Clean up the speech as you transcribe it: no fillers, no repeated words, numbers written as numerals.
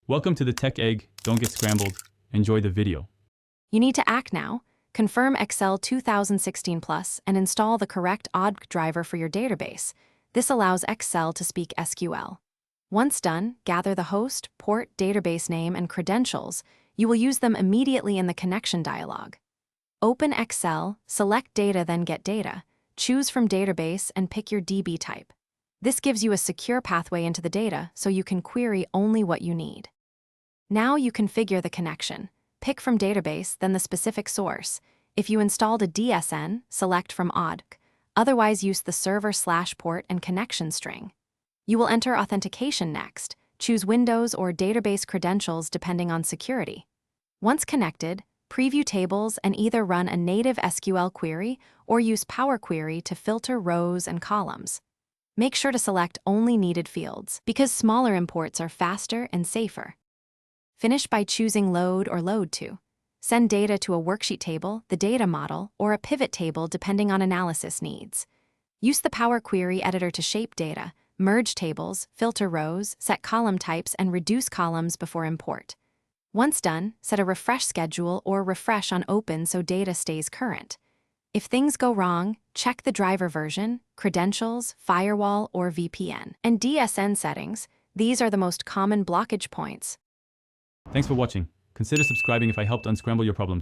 Welcome to the Tech Egg. Don't get scrambled. Enjoy the video. You need to act now. Confirm Excel 2016 Plus and install the correct ODG driver for your database. This allows Excel to speak SQL. Once done, gather the host, port, database name, and credentials. You will use them immediately in the connection dialog. Open Excel, select Data, then Get Data. Choose from Database and pick your DB type. This gives you a secure pathway into the data so you can query only what you need. Now you configure the connection. Pick from Database, then the specific source. If you installed a DSN, select from ODG. Otherwise, use the server/port and connection string. You will enter authentication next. Choose Windows or database credentials depending on security. Once connected, preview tables and either run a native SQL query or use Power Query to filter rows and columns. Make sure to select only needed fields because smaller imports are faster and safer. Finish by choosing Load or Load to. Send data to a worksheet table, the data model, or a pivot table depending on analysis needs. Use the Power Query editor to shape data, merge tables, filter rows, set column types, and reduce columns before import. Once done, set a refresh schedule or refresh on open so data stays current. If things go wrong, check the driver version, credentials, firewall, or VPN. And DSN settings, these are the most common blockage points. Thanks for watching. Consider subscribing if I helped unscramble your problems.